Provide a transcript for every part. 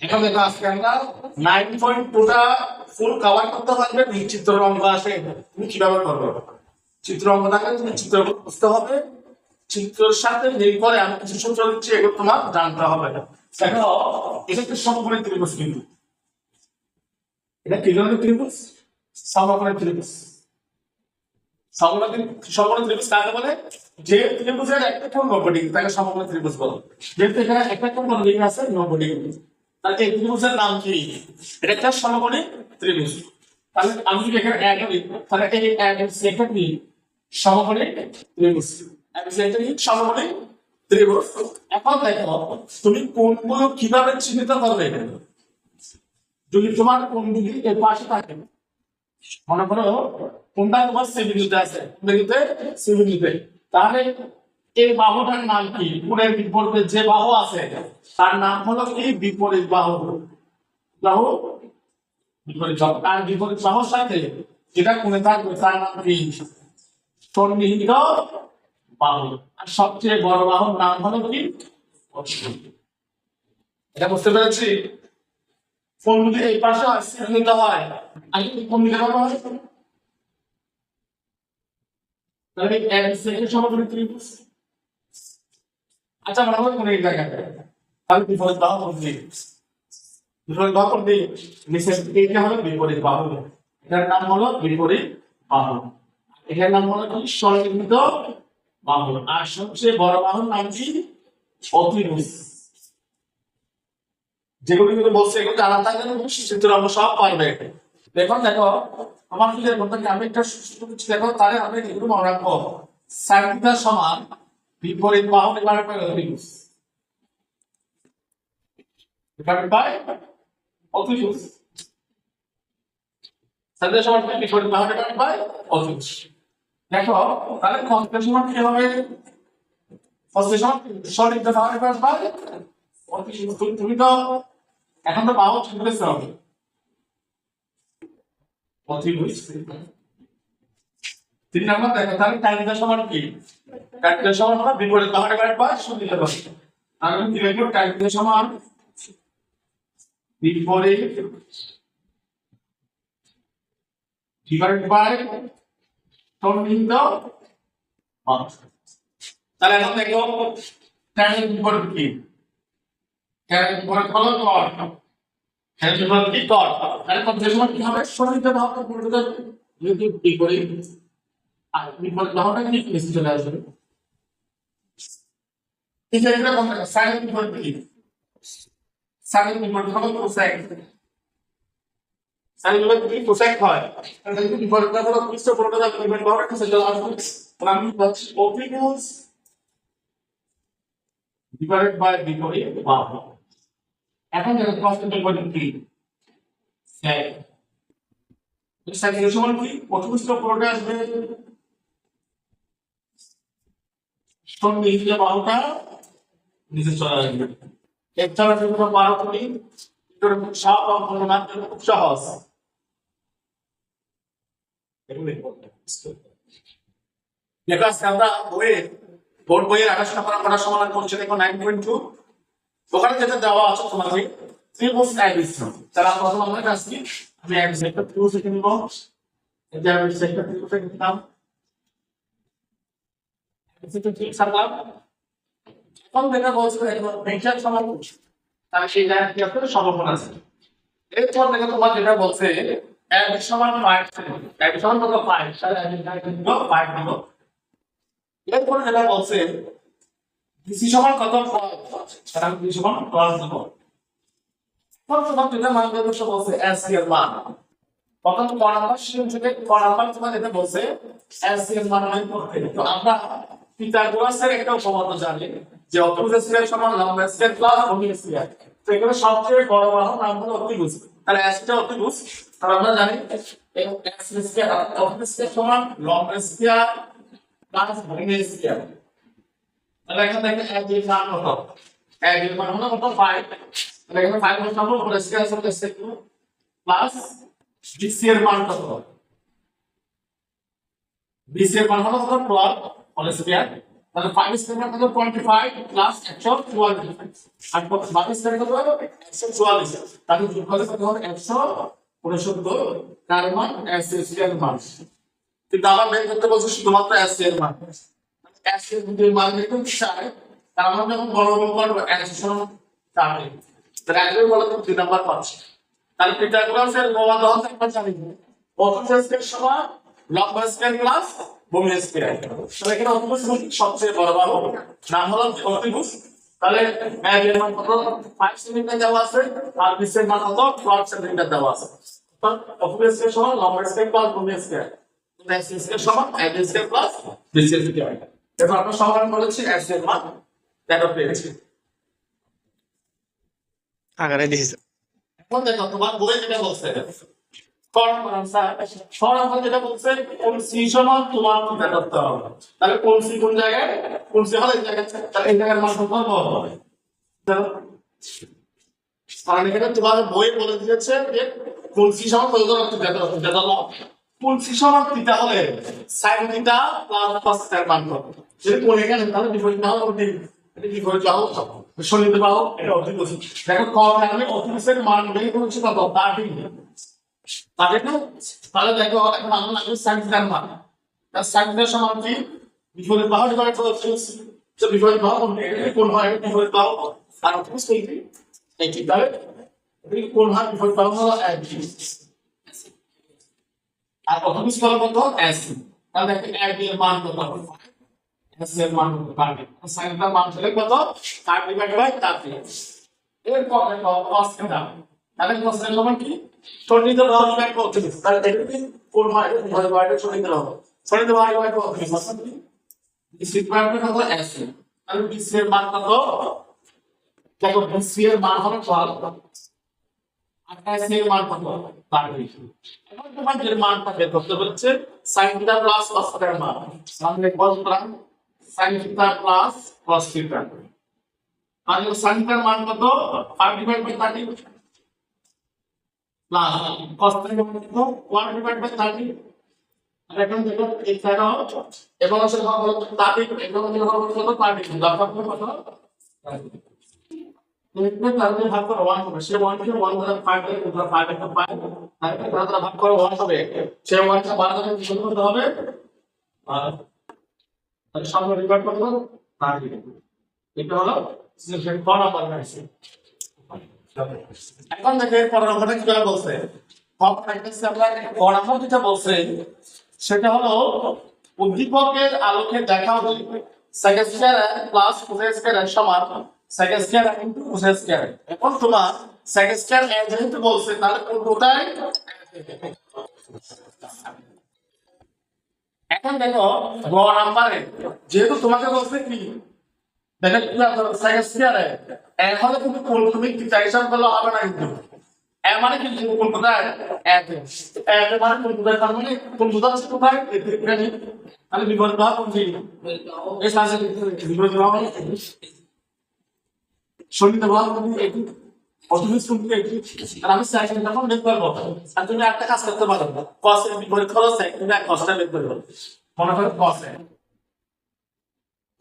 এখন দেখো আজকে আমরা 9.2টা ফুল কভার করতে পারবে চিত্র অঙ্ক আসে তুমি কিভাবে করবে চিত্র অঙ্ক থাকলে তুমি চিত্র বুঝতে হবে চিত্রের সাথে মিল করে আমি কিছু সূত্র দিচ্ছি এগুলো তোমার জানতে হবে দেখো এটা একটা সমকোণী ত্রিভুজ কিন্তু এটা কি ধরনের ত্রিভুজ সমকোণী ত্রিভুজ সমকোণী ত্রিভুজ কাকে বলে যে ত্রিভুজের একটা কোণ 90 ডিগ্রি তাকে সমকোণী ত্রিভুজ বলে যেহেতু এখানে একটা কোণ 90 ডিগ্রি আছে 90 ডিগ্রি তাহলে এই ত্রিভুজের নাম কি এটা একটা সমকোণী ত্রিভুজ তাহলে আমি যদি এখানে এক করি তাহলে এই এক সেটা কি সমকোণী ত্রিভুজ আমি সেটা কি সমকোণী ত্রিভুজ এখন দেখো তুমি কোণগুলো কিভাবে চিহ্নিত করবে যদি তোমার কোণগুলি এর পাশে থাকে মনে করো কোনটা তোমার সিভিলিতে আছে সিভিলিতে তাহলে এই বাহুটার নাম কি কোণের বিপরীতে যে বাহু আছে তার নাম হলো কি বিপরীত বাহু বাহু বিপরীত বাহু আর বিপরীত বাহুর সাথে যেটা কোণে থাকবে তার নাম কি সন্নিহিত বাহু আর সবচেয়ে বড় বাহুর নাম হলো কি এটা বুঝতে পেরেছি কোণগুলি এই পাশে সন্নিহিত হয় আর কি কোণ দিকে হয় তাহলে এক সেকেন্ড সমকোণী ত্রিভুজ আচ্ছা মনে হয় কোন এক জায়গায় তাহলে বিপরীত বাহু কোনটি বিপরীত বাহু কোনটি নিচের দিকে হলো বিপরীত বাহু এটার নাম হলো বিপরীত বাহু এটার নাম হলো কি সন্নিহিত বাহু আর সবচেয়ে বড় বাহুর নাম কি অতিভুজ যেগুলো কিন্তু বলছে এগুলো জানা থাকলে চিত্র আমরা সব পারবে দেখুন দেখো আমার যদি বলতে আমি একটা সূত্র দিচ্ছি দেখো তাহলে আমি এগুলো মনে রাখবো sin থিটা সমান বিপরীত বাহু ডিভাইডেড বাই অতিভুজ ডিভাইডেড বাই অতিভুজ sin থিটা সমান বিপরীত বাহু ডিভাইডেড বাই অতিভুজ দেখো তাহলে cos থিটা সমান কি হবে cos থিটা সমান সঠিক বাহু ডিভাইডেড বাই অতিভুজ তুমি তো এখন তো বাহু চিনতেছ হবে অতিভুজ 3 নাম্বার দেখো তাহলে tan থিটা সমান কি tan থিটা সমান হলো বিপরীত বাহু ডিভাইডেড বাই সন্নিহিত বাহু তাহলে কি লিখব tan থিটা সমান বিপরীত ডিভাইডেড বাই সন্নিহিত বাহু তাহলে এখন দেখো tan এর বিপরীত কি tan এর বিপরীত হলো cot tan এর বিপরীত কি cot তাহলে cot এর সমান কি হবে সন্নিহিত বাহুর বিপরীত যদি বিপরীত আর বিপরীত বাহুটা কি নিচে চলে আসবে এই যে এটা কোনটা sin এর বিপরীত কি sin এর বিপরীত হলো cosec sin এর বিপরীত কি cosec হয় তাহলে যদি বিপরীতটা হলো পৃষ্ঠপোষকতা বিপরীত বাহুটা নিচে চলে আসবে তাহলে আমি বলছি অতিভুজ ডিভাইডেড বাই বিপরীত বাহু এখন দেখো cos এর বিপরীত কি sec sec এর সমান কি অতিভুজটা পুরোটা আসবে সন্নিহিত বাহুটা নিচে চলে আসবে এছাড়া যদি পারো তুমি এটার সব অঙ্কন মাত্র খুব সহজ দেখো আজকে আমরা বোর্ড বইয়ের 28 নম্বর অঙ্কটা সমাধান করছি দেখো 9.2 ওখানে যেটা দেওয়া আছে তোমাকে ত্রিভুজ ABC তাহলে প্রথম আমরা কাজ কি আমি ABC একটা ত্রিভুজ এঁকে নিব এটা আমি একটা ত্রিভুজ এঁকে নিলাম এখন দেখা বলছে ভেক্টর সমান তাহলে সেই জায়গায় কি আছে সমকোণ আছে এরপর দেখো তোমার যেটা বলছে এক সমান 5 এক সমান কত 5 তাহলে আমি এখানে দিব 5 দিব এরপর যেটা বলছে BC সমান কত 12 তাহলে আমি BC সমান 12 দিব এখন তোমার যেটা মান বলছে AC এর মান প্রথম ক নাম্বার শিক্ষক ক নাম্বার তোমার যেটা বলছে AC এর মান আমি করতে তো আমরা পিথাগোরাসের একটা উপপাদ্য জানি যে অতিভুজ স্কয়ার সমান লম্ব স্কয়ার প্লাস ভূমি স্কয়ার তো এখানে সবচেয়ে বড় বাহুর নাম হলো অতিভুজ তাহলে AC টা অতিভুজ তাহলে আমরা জানি x স্কয়ার অতিভুজ স্কয়ার সমান লম্ব স্কয়ার প্লাস ভূমি স্কয়ার তাহলে এখানে দেখেন এক এর মান কত এক এর মান হলো কত 5 তাহলে এখানে 5 এর সমান উপরে স্কয়ার আছে sec প্লাস BC এর মান কত BC এর মান হলো কত 12 হোল স্কয়ার তাহলে 5 স্কয়ার কত 25 প্লাস 144 আর 22 স্কয়ার কত 144 তাহলে যোগ করলে কত হবে 169 তার মান s স্কয়ার মান কিন্তু আবার বের করতে বলছে শুধুমাত্র s এর মান s এর দুই মান বের করতে চাই তার মানে যখন গণনা করব 104 তাহলে এর বলা তো 2 নাম্বার পাচ্ছি তাহলে পিথাগোরাসের উপপাদ্য হচ্ছে আমরা জানি অথচ স্কয়ার সমান লম্ব স্কয়ার প্লাস ভূমি স্কয়ার তাহলে এখানে অতিভুজ সবচেয়ে বড় বাহু নাম হলো অতিভুজ তাহলে এর মান কত 5 সেমি দেওয়া আছে আর বিসের মান কত 12 সেমি দেওয়া আছে তো অতিভুজ স্কয়ার সমান লম্ব স্কয়ার প্লাস ভূমি স্কয়ার s স্কয়ার সমান a square plus b square এবার আমরা সমাধান করেছি s এর মান এটা পেয়েছি আগারে দিয়েছে এখন দেখো তোমার বই যেটা বলছে ফর্মুলা যেটা বলছে কোন সি সমান তোমার কি করতে হবে তাহলে কোন সি কোন জায়গায় কোন সি হলো এই জায়গায় তাহলে এই জায়গার মান কত হবে কারণ এখানে তোমার বই বলে দিয়েছে যে কোন সি সমান কত ধরনের যেটা যেটা হলো কোন সি সমান থিটা হলে sin থিটা প্লাস cos থিটার মান কত যদি কোন এখানে তাহলে বিপরীত না হলে এটা বিপরীত বাহু সলিত বাহু এটা অতিভুজ দেখো কম আমি অতিভুজের মান বের করেছি কত 30 তাহলে তাহলে দেখো এখন আমরা লাগবে sin থিটার মান তার sin থিটার সমান কি বিপরীত বাহু ডিভাইড করতে তো বিপরীত বাহু কোন হয় বিপরীত বাহু আর অতিভুজ এই কি তাহলে এই কোন হয় বিপরীত বাহু হলো এক আর অতিভুজ কত কত s তাহলে দেখো ab এর মান কত হবে s এর মান কত পাবে sin থিটার মান হলো কত 30 ডিভাইড বাই 30 এর পরে cos থিটা তাহলে cos এর সমান কি সন্নিহিত বাহু ডিভাইড করতে হবে তাহলে এটা কি কোন হয় বিপরীত বাহুটা সন্নিহিত বাহু সন্নিহিত বাহু ডিভাইড করতে হবে মানে বিসি মান কত s তাহলে বিসি এর মান কত দেখো বিসি এর মান হবে 12 আর s এর মান কত 30 এখন তোমার যে মানটা বের করতে হচ্ছে sin থিটা প্লাস cos থিটার মান আমরা বললাম sin theta plus cos theta আর sin থিটার মান কত 5 ডিভাইড বাই 30 প্লাস cos থিটার মান কত 1 ডিভাইড বাই 30 আর এখন দেখো এই সাইড এবং আসলে ভাগ হলো 30 এবং আসলে ভাগ হলো কত 30 লসাগু কত তুমি তাহলে ভাগ করো 1 হবে সে 1 কে 1 দ্বারা 5 দ্বারা গুণ 5 একটা 5 আর এটা দ্বারা ভাগ করো 1 হবে সে 1 কে 12 দ্বারা গুণ করতে হবে আর তাহলে সামনে ডিভাইড করতে হবে 30 এটা হলো সিস্টেম ফর্ম নাম্বার আছে এখন দেখো এর পরের অঙ্কটা কি করে বলছে ফর্ম প্র্যাকটিসে আমরা কোন নাম্বার যেটা বলছে সেটা হলো উদ্দীপকের আলোকে দেখা হলো sec square plus cos square সমান sec square into cos square এখন তোমার sec স্কয়ার যেহেতু বলছে তাহলে কোনটাই এখন দেখো গ নাম্বারে যেহেতু তোমাকে বলছে কি দেখো কি sec স্কয়ার এখন কিন্তু কোন তুমি কি হিসাব করলে হবে না কিন্তু মানে কি কোন কোথায় এক মানে কোন কোথায় তার মানে কোন কোথায় আছে কোথায় এখানে তাহলে বিপরীত বাহু কোন কি এই সাথে বিপরীত বাহু সন্নিহিত বাহু কোন এটি অতিভুজ কোন এটি আর আমি সাইড যখন বের করব আর তুমি একটা কাজ করতে পারো cos এর বিপরীত হলো sec তুমি cos টা বের করবে মনে করো cos এর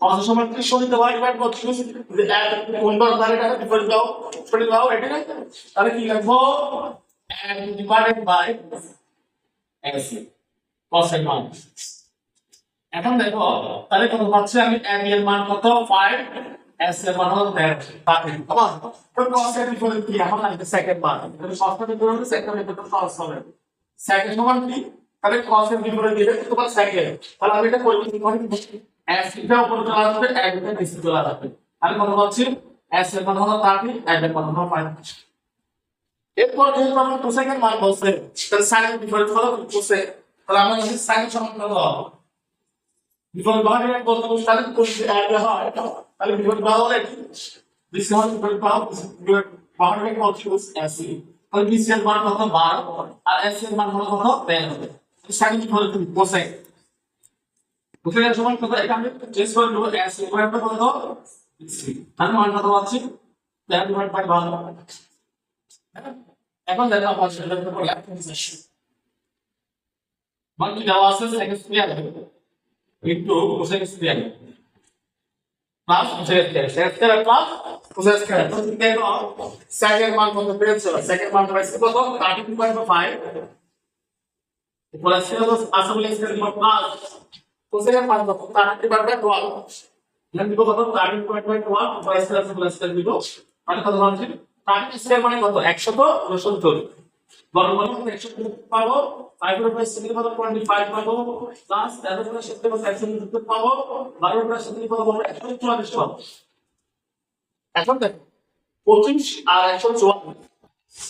cos সমান কি সন্নিহিত বাহু ডিভাইড করতে যে এক কোন বার ধারেটা বিপরীত বাহু সন্নিহিত বাহু এটা তাহলে কি লিখবো and divided by s cos এর মান এখন দেখো তাহলে কত পাচ্ছি আমি a এর মান কত 5 s এর মান হলো 10 পাচ্ছি তোমার তো cos এর বিপরীত কি এখন লাগবে সেকেন্ড মান তাহলে cos এর বিপরীত সেকেন্ড এর cos হবে সেকেন্ড সমান কি তাহলে cos এর বিপরীত দিলে তোমার সেকেন্ড তাহলে আমি এটা পরিবর্তন করে s এটা উপরে চলে আসবে a এটা নিচে চলে আসবে তাহলে কত পাচ্ছি s এর মান হলো 30 a এর মান হলো 5 এরপর যেহেতু আমরা কোসেকের মান বলছে তাহলে সাইনের বিপরীত হলো কোসেক তাহলে আমরা যদি সাইন সমান কত বিপরীত বাহু ডিভাইড করতে হবে তাহলে কোন এক হয় তাহলে বিপরীত বাহু হলে বিসি হল বিপরীত বাহু বাহু ডিভাইড করতে হবে এসি তাহলে বিসি এর মান কত 12 আর এসি এর মান হলো কত 13 সাইন বিপরীত কোসেক কোসেকের সমান কত এটা আমি চেঞ্জ করে দেব এসি এর মান কত বিসি তাহলে মান কত পাচ্ছি 13 ডিভাইড বাই 12 এখন দেখো আমরা সেটা করব ল্যাপটপ বাকি দেওয়া আছে sec square into cos square plus second square plus cosine square তো দেখো সেকেন্ড মান কত পেয়েছো সেকেন্ড মান পাইছো কত 32.5 প্লাস আসলে স্কয়ার প্লাস কোসাইন মান কত 32/12 এখানে দিব কত 32.1 প্লাস স্কয়ার দিব মানে কত হচ্ছে 30 স্কয়ার মানে কত 169 বর্গমূল 100 পাবো 5 এর উপরে সেকেন্ড পাবো 25 পাবো প্লাস 11 এর উপরে সেকেন্ড পাবো 170 পাবো 12 এর উপরে সেকেন্ড পাবো 144 পাবো এখন দেখো 25 আর 154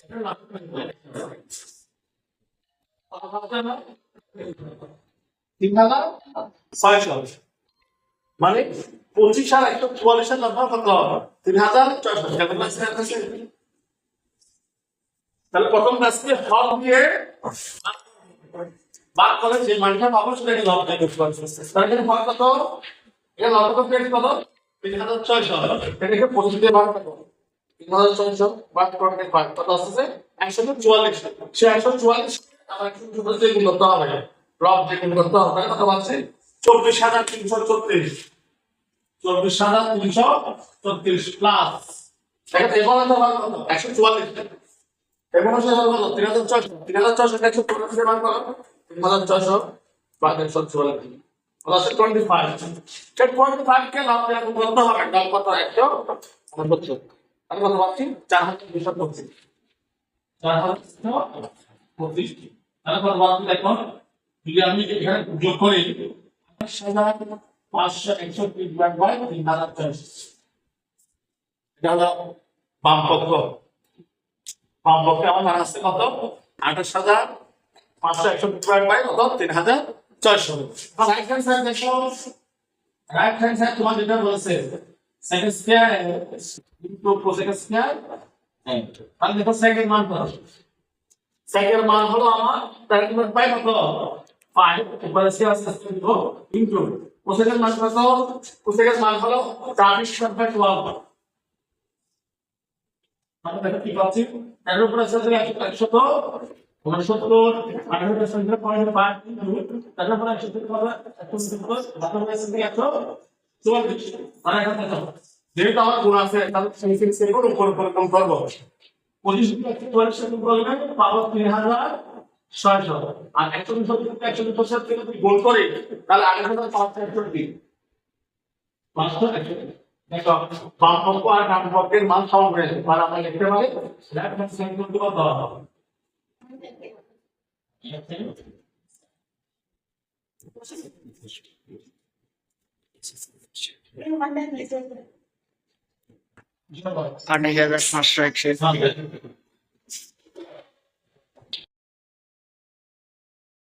এটা লাভ কত না 3600 মানে 25 আর 144 এর লাভ কত 3600 কেমন লাগছে তাহলে প্রথম কাজকে হর দিয়ে ভাগ করে যে মানটা পাবো সেটাকে লব দিয়ে করতে পারছি তাহলে এখানে হর কত এখানে লব কত পেয়ে কত 3600 এটাকে 25 দিয়ে ভাগ করব 3600 ভাগ করে 5 কত আসছে 144 সে 144 আমার 144 দিয়ে গুণ করতে হবে লব দিয়ে গুণ করতে হবে কত আছে 24334 24334 প্লাস এটা এবার তো ভাগ কত 144 এবং হচ্ছে হলো 3600 144 মান করো 3600 ভাগ 144 প্লাস 25 চেক 25 কে লাভ দিয়ে বলতে হবে ডাল কত 100 আমার কত আমি কত পাচ্ছি 4225 4225 তাহলে কত বাদ দেখো যদি আমি এখানে যোগ করি 5561 বাই 3040 এটা হলো বাম পক্ষ বামপক্ষে আমার মান আসছে কত 28561 বাই কত 3600 রাইট হ্যান্ড সাইড দেখো রাইট হ্যান্ড সাইড তোমার যেটা বলেছে second square into cosec square তাহলে দেখো সেকেন্ড মান কত সেকেন্ড মান হলো আমার 32 বাই কত 5 এবারে সে আসছে ইনটু কোসেকের মান কত কোসেকের মান হলো 24/12 আমরা দেখো কি পাচ্ছি এর উপরে আছে 100 69 18% পয়েন্ট 5 তারপরে 170 পাবে 170 তারপরে আছে 144 মানে এখন দেখো যেহেতু আমার গুণ আছে তাহলে সেই সেগুলো উপর কম করব 25 করলে পাবো 3600 আর 170 থেকে যদি গুণ করি তাহলে 8561 দেখো বাম পক্ষ আর ডান পক্ষের মান সমান রয়েছে আর আমরা লিখতে পারি লেফট হ্যান্ড সাইড করতে কত হবে আর 9500 100